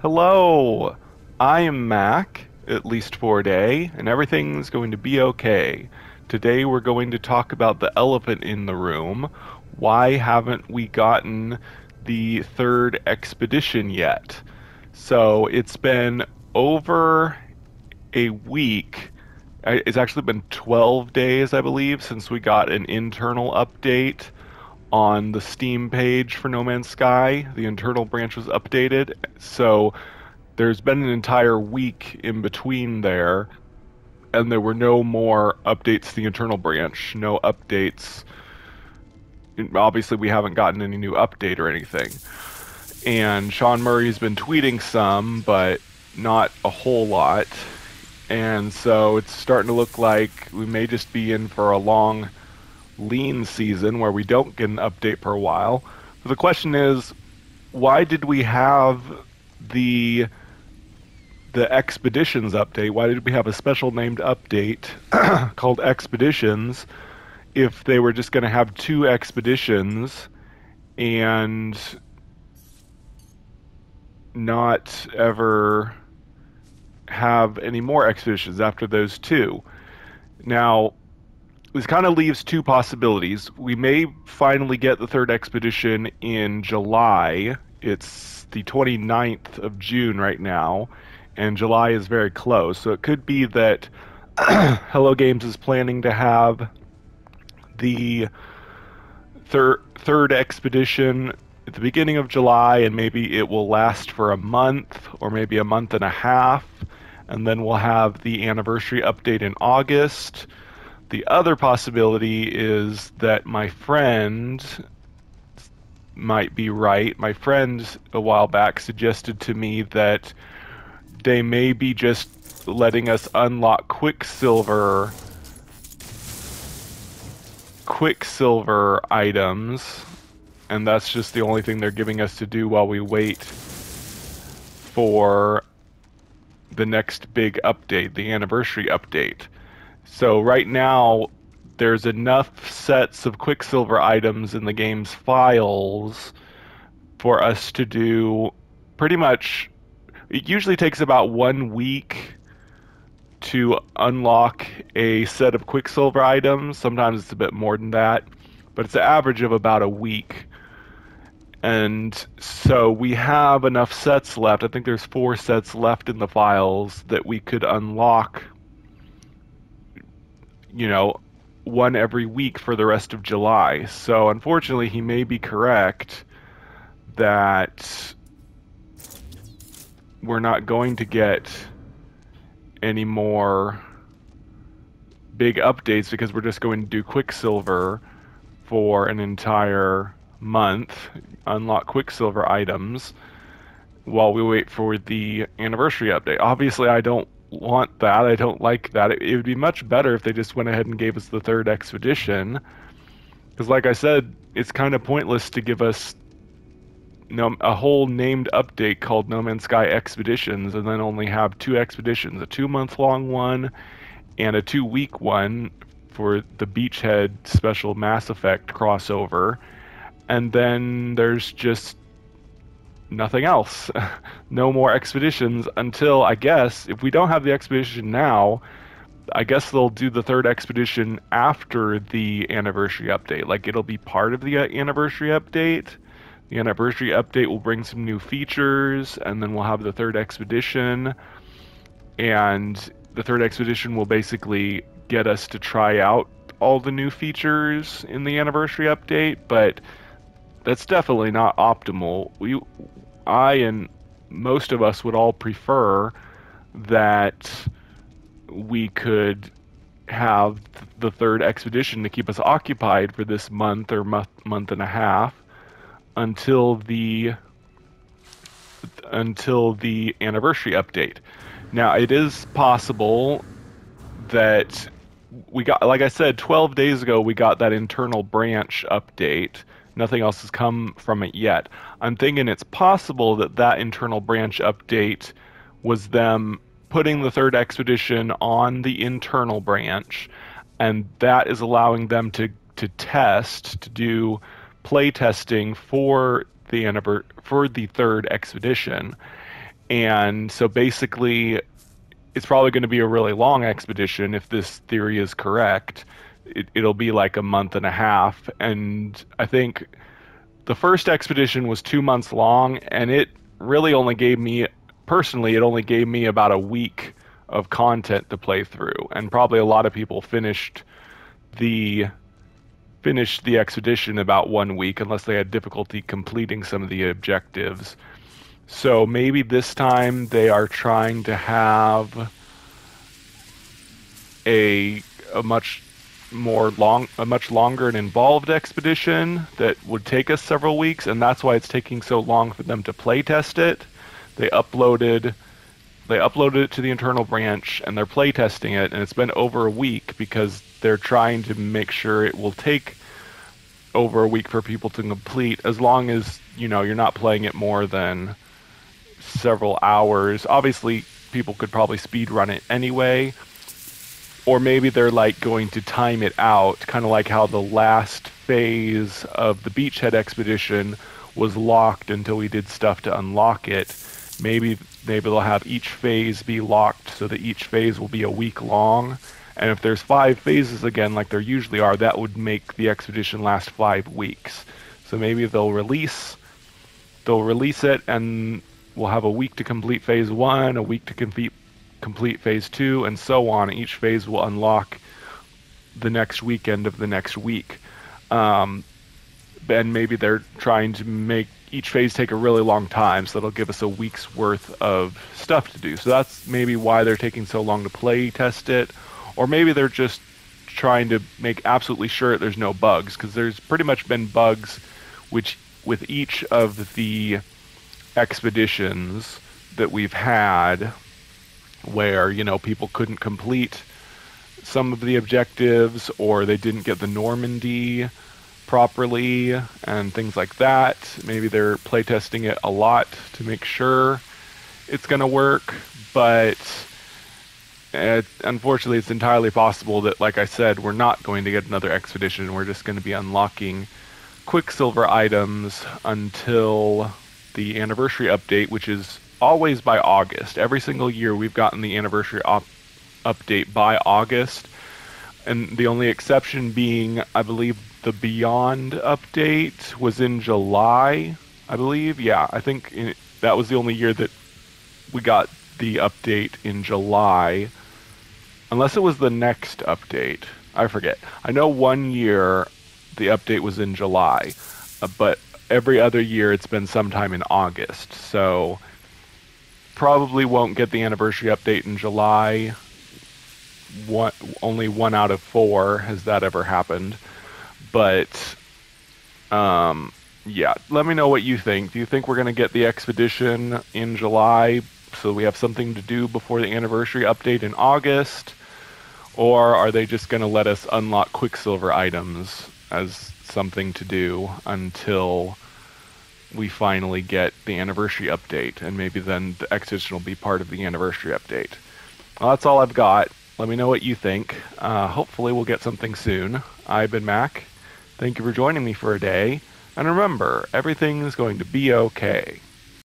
Hello, I am Mac, at least for a day, and everything's going to be okay. Today we're going to talk about the elephant in the room. Why haven't we gotten the third expedition yet? So it's been over a week. It's actually been 12 days, I believe, since we got an internal update on the Steam page for No Man's Sky. The internal branch was updated, so there's been an entire week in between there, and there were no more updates to the internal branch. No updates. Obviously, we haven't gotten any new update or anything. And Sean Murray's been tweeting some, but not a whole lot. And so it's starting to look like we may just be in for a long lean season where we don't get an update for a while. But the question is, why did we have the Expeditions update? Why did we have a special named update called Expeditions if they were just going to have two expeditions and not ever have any more expeditions after those two? Now, this kind of leaves two possibilities. We may finally get the third expedition in July. It's the 29th of June right now, and July is very close. So it could be that Hello Games is planning to have the third expedition at the beginning of July, and maybe it will last for a month or maybe a month and a half, and then we'll have the anniversary update in August. The other possibility is that my friend might be right. My friend a while back suggested to me that they may be just letting us unlock Quicksilver items, and that's just the only thing they're giving us to do while we wait for the next big update, the anniversary update. So right now, there's enough sets of Quicksilver items in the game's files for us to do pretty much. It usually takes about 1 week to unlock a set of Quicksilver items. Sometimes it's a bit more than that, but it's an average of about a week. And so we have enough sets left. I think there's 4 sets left in the files that we could unlock, one every week for the rest of July. So unfortunately, he may be correct that we're not going to get any more big updates because we're just going to do Quicksilver for an entire month, unlock Quicksilver items while we wait for the anniversary update. Obviously, I don't want that. I don't like that. It would be much better if they just went ahead and gave us the third expedition, because like I said, it's kind of pointless to give us a whole named update called No Man's Sky Expeditions and then only have 2 expeditions, a 2-month-long one and a 2-week one for the Beachhead special Mass Effect crossover, and then there's just nothing else. No more expeditions until, I guess, if we don't have the expedition now, I guess they'll do the third expedition after the anniversary update. Like, it'll be part of the anniversary update. The anniversary update will bring some new features, and then we'll have the third expedition. And the third expedition will basically get us to try out all the new features in the anniversary update, but that's definitely not optimal. I and most of us would all prefer that we could have the third expedition to keep us occupied for this month or month and a half until the anniversary update. Now, it is possible that we got, like I said, 12 days ago, we got that internal branch update. Nothing else has come from it yet. I'm thinking it's possible that that internal branch update was them putting the third expedition on the internal branch, and that is allowing them to do play testing for the third expedition. And so basically, it's probably going to be a really long expedition if this theory is correct. It'll be like a month and a half. And I think the first expedition was 2 months long, and it really only gave me, personally, it only gave me about a week of content to play through. And probably a lot of people the finished the expedition about 1 week unless they had difficulty completing some of the objectives. So maybe this time they are trying to have a a much a much longer and involved expedition that would take us several weeks, and that's why it's taking so long for them to play test it. They uploaded they uploaded it to the internal branch and they're play testing it, and it's been over a week because they're trying to make sure it will take over a week for people to complete, as long as you're not playing it more than several hours. Obviously, people could probably speed run it anyway, or maybe they're like going to time it out, kind of like how the last phase of the Beachhead expedition was locked until we did stuff to unlock it. Maybe they'll have each phase be locked so that each phase will be a week long. And if there's 5 phases again, like there usually are, that would make the expedition last 5 weeks. So maybe they'll release it, and we'll have a week to complete phase one, a week to complete phase two, and so on. Each phase will unlock the next weekend of the next week. And maybe they're trying to make each phase take a really long time, so that'll give us a week's worth of stuff to do. So that's maybe why they're taking so long to play test it. Or maybe they're just trying to make absolutely sure there's no bugs, because there's pretty much been bugs with each of the expeditions that we've had, where people couldn't complete some of the objectives, or they didn't get the Normandy properly and things like that. Maybe they're playtesting it a lot to make sure it's going to work, but unfortunately it's entirely possible that, like I said, we're not going to get another expedition. We're just going to be unlocking Quicksilver items until the anniversary update, which is always by August. Every single year we've gotten the anniversary update by August, and the only exception being, I believe, the Beyond update was in July, I believe. Yeah, I think that was the only year that we got the update in July, unless it was the next update. I forget. I know one year the update was in July, but every other year it's been sometime in August. So probably won't get the anniversary update in July. Only 1 out of 4 has that ever happened. But yeah, let me know what you think. Do you think we're going to get the expedition in July so we have something to do before the anniversary update in August? Or are they just going to let us unlock Quicksilver items as something to do until we finally get the anniversary update, and maybe then the expedition will be part of the anniversary update? Well, that's all I've got. Let me know what you think. Hopefully we'll get something soon. I've been Mac. Thank you for joining me for a day. And remember, everything's going to be okay.